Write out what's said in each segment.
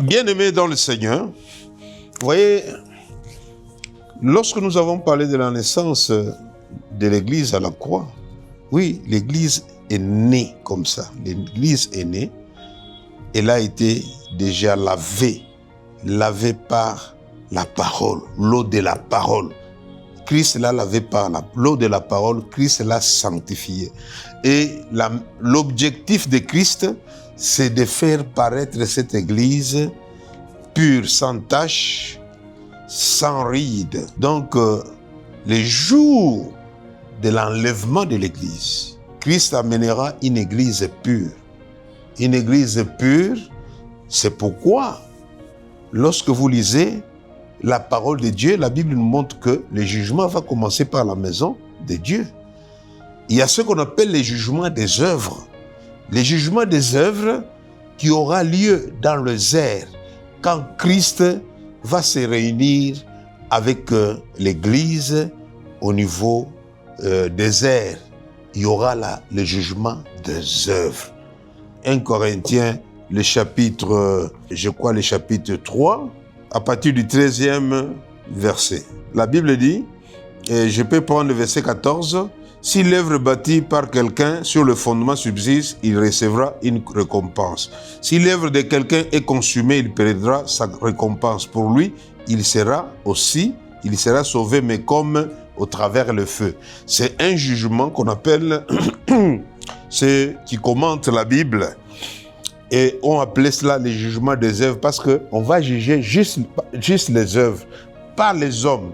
Bien-aimés dans le Seigneur, vous voyez, lorsque nous avons parlé de la naissance de l'Église à la croix, oui, l'Église est née comme ça. L'Église est née. Elle a été déjà lavée par la parole, l'eau de la parole. Christ l'a lavée par l'eau de la parole, Christ l'a sanctifiée. Et l'objectif de Christ, c'est de faire paraître cette Église pure, sans tache, sans ride. Donc, les jours de l'enlèvement de l'Église, Christ amènera une Église pure. Une Église pure, c'est pourquoi, lorsque vous lisez la parole de Dieu, la Bible nous montre que le jugement va commencer par la maison de Dieu. Il y a ce qu'on appelle les jugements des œuvres. Les jugements des œuvres qui aura lieu dans le désert, quand Christ va se réunir avec l'Église au niveau désert. Il y aura là le jugement des œuvres. 1 Corinthiens, le chapitre 3, à partir du 13e verset. La Bible dit, et je peux prendre le verset 14, « Si l'œuvre bâtie par quelqu'un sur le fondement subsiste, il recevra une récompense. Si l'œuvre de quelqu'un est consumée, il perdra sa récompense. Pour lui, il sera sauvé, mais comme au travers le feu. » C'est un jugement qu'on appelle, c'est qui commente la Bible. Et on appelait cela les jugements des œuvres parce qu'on va juger juste les œuvres, pas les hommes,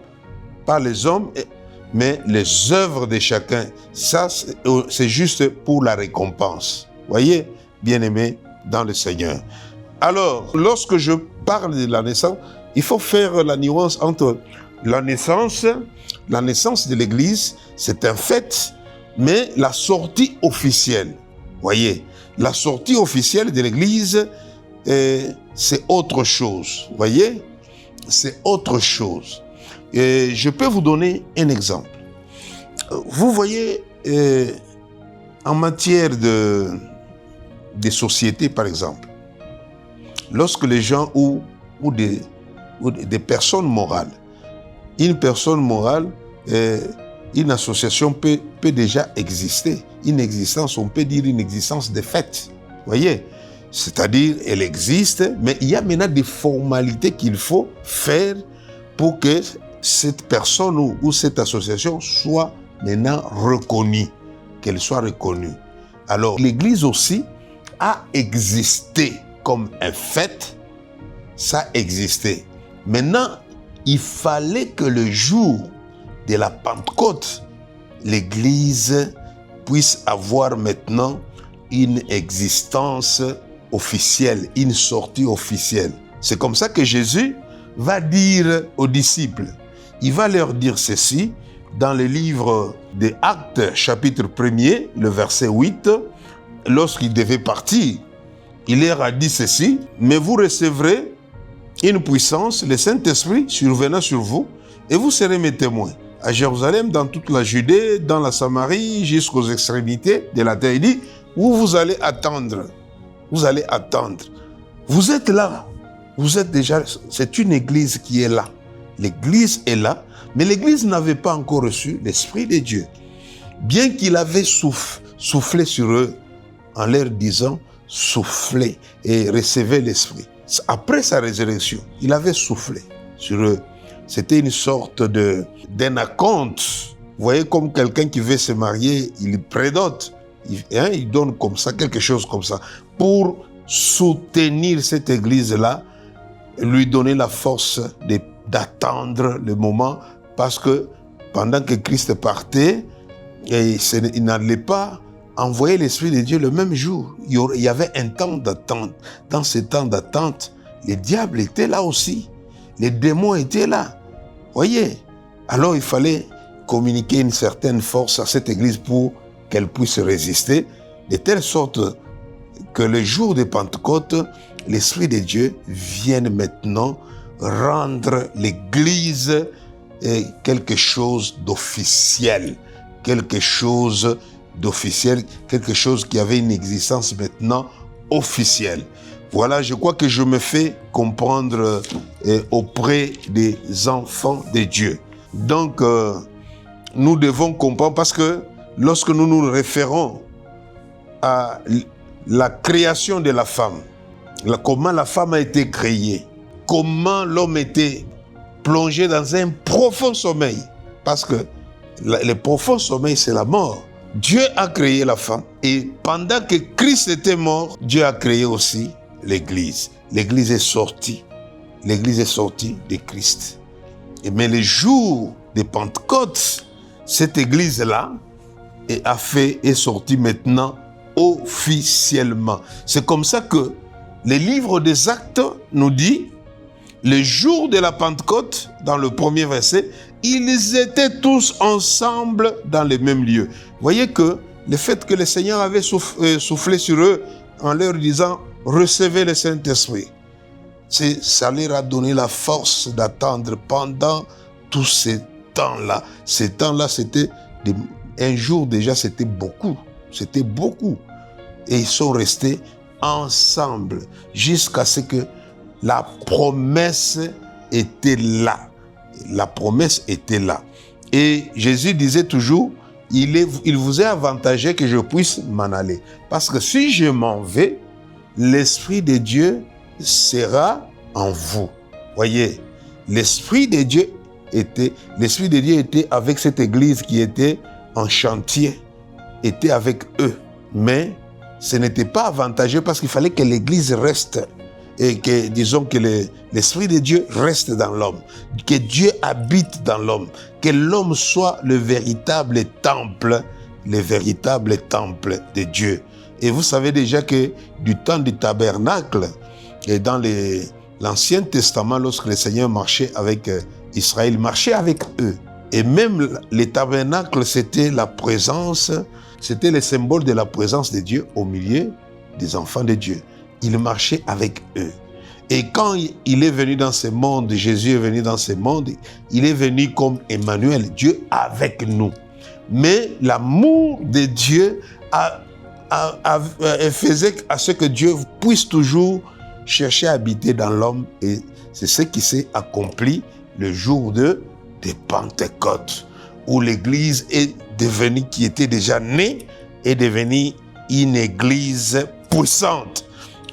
mais les œuvres de chacun. Ça, c'est juste pour la récompense. Voyez, bien-aimés dans le Seigneur. Alors, lorsque je parle de la naissance, il faut faire la nuance entre la naissance de l'Église, c'est un fait, mais la sortie officielle, voyez, la sortie officielle de l'Église, c'est autre chose, voyez, c'est autre chose. Et je peux vous donner un exemple. Vous voyez, en matière de société, par exemple, lorsque les gens ou des personnes morales, une personne morale, une association peut déjà exister. Une existence, on peut dire une existence de fait. Voyez, c'est-à-dire, elle existe, mais il y a maintenant des formalités qu'il faut faire pour que cette personne ou cette association soit maintenant reconnue, qu'elle soit reconnue. Alors, l'Église aussi a existé comme un fait, ça a existé. Maintenant, il fallait que le jour de la Pentecôte, l'Église puisse avoir maintenant une existence officielle, une sortie officielle. C'est comme ça que Jésus va dire aux disciples, il va leur dire ceci dans le livre des Actes, chapitre 1er, le verset 8, lorsqu'il devait partir, il leur a dit ceci, « Mais vous recevrez une puissance, le Saint-Esprit survenant sur vous, et vous serez mes témoins. À Jérusalem, dans toute la Judée, dans la Samarie, jusqu'aux extrémités de la terre. » Il dit, où vous allez attendre. Vous allez attendre. Vous êtes là. Vous êtes déjà, c'est une église qui est là. L'église est là, mais l'église n'avait pas encore reçu l'Esprit de Dieu. Bien qu'il avait soufflé sur eux, en leur disant, soufflez et recevez l'Esprit. Après sa résurrection, il avait soufflé sur eux. C'était une sorte d'un acompte. Vous voyez, comme quelqu'un qui veut se marier, il prédote. Il donne comme ça, quelque chose comme ça, pour soutenir cette église-là, lui donner la force d'attendre le moment, parce que pendant que Christ partait, il n'allait pas envoyer l'Esprit de Dieu le même jour. Il y avait un temps d'attente. Dans ce temps d'attente, les diables étaient là aussi. Les démons étaient là. Voyez. Alors il fallait communiquer une certaine force à cette église pour qu'elle puisse résister, de telle sorte que le jour de Pentecôte, l'Esprit de Dieu vienne maintenant rendre l'église quelque chose d'officiel, quelque chose qui avait une existence maintenant officielle. Voilà, je crois que je me fais comprendre auprès des enfants de Dieu. Donc, nous devons comprendre parce que lorsque nous nous référons à la création de la femme, comment la femme a été créée, comment l'homme était plongé dans un profond sommeil, parce que le profond sommeil, c'est la mort. Dieu a créé la femme et pendant que Christ était mort, Dieu a créé aussi l'Église. L'Église est sortie. L'Église est sortie de Christ. Mais le jour de Pentecôte, cette Église-là est sortie maintenant officiellement. C'est comme ça que le livre des Actes nous dit, le jour de la Pentecôte, dans le premier verset, ils étaient tous ensemble dans le même lieu. Vous voyez que le fait que le Seigneur avait soufflé sur eux en leur disant « Recevez le Saint-Esprit », ça leur a donné la force d'attendre pendant tous ces temps-là. Ces temps-là, c'était un jour déjà, c'était beaucoup. C'était beaucoup. Et ils sont restés ensemble jusqu'à ce que la promesse était là. La promesse était là. Et Jésus disait toujours, il vous est avantageux que je puisse m'en aller. Parce que si je m'en vais, l'Esprit de Dieu sera en vous. Voyez, l'Esprit de Dieu était avec cette église qui était en chantier, était avec eux. Mais ce n'était pas avantageux parce qu'il fallait que l'église reste et que, disons, que l'Esprit de Dieu reste dans l'homme, que Dieu habite dans l'homme, que l'homme soit le véritable temple de Dieu. Et vous savez déjà que du temps du tabernacle, et dans l'Ancien Testament, lorsque le Seigneur marchait avec Israël, il marchait avec eux. Et même les tabernacles, c'était la présence, c'était le symbole de la présence de Dieu au milieu des enfants de Dieu. Il marchait avec eux. Et quand il est venu dans ce monde, Jésus est venu dans ce monde, il est venu comme Emmanuel, Dieu avec nous. Mais l'amour de Dieu faisait à ce que Dieu puisse toujours chercher à habiter dans l'homme. Et c'est ce qui s'est accompli le jour de Pentecôte, où l'Église est devenue, qui était déjà née, est devenue une Église puissante.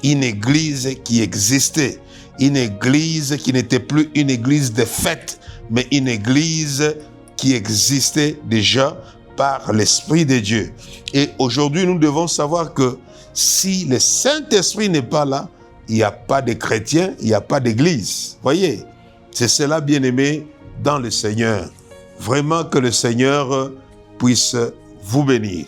Une église qui existait, une église qui n'était plus une église de fête, mais une église qui existait déjà par l'Esprit de Dieu. Et aujourd'hui, nous devons savoir que si le Saint-Esprit n'est pas là, il n'y a pas de chrétiens, il n'y a pas d'église. Voyez, c'est cela, bien-aimé, dans le Seigneur. Vraiment que le Seigneur puisse vous bénir.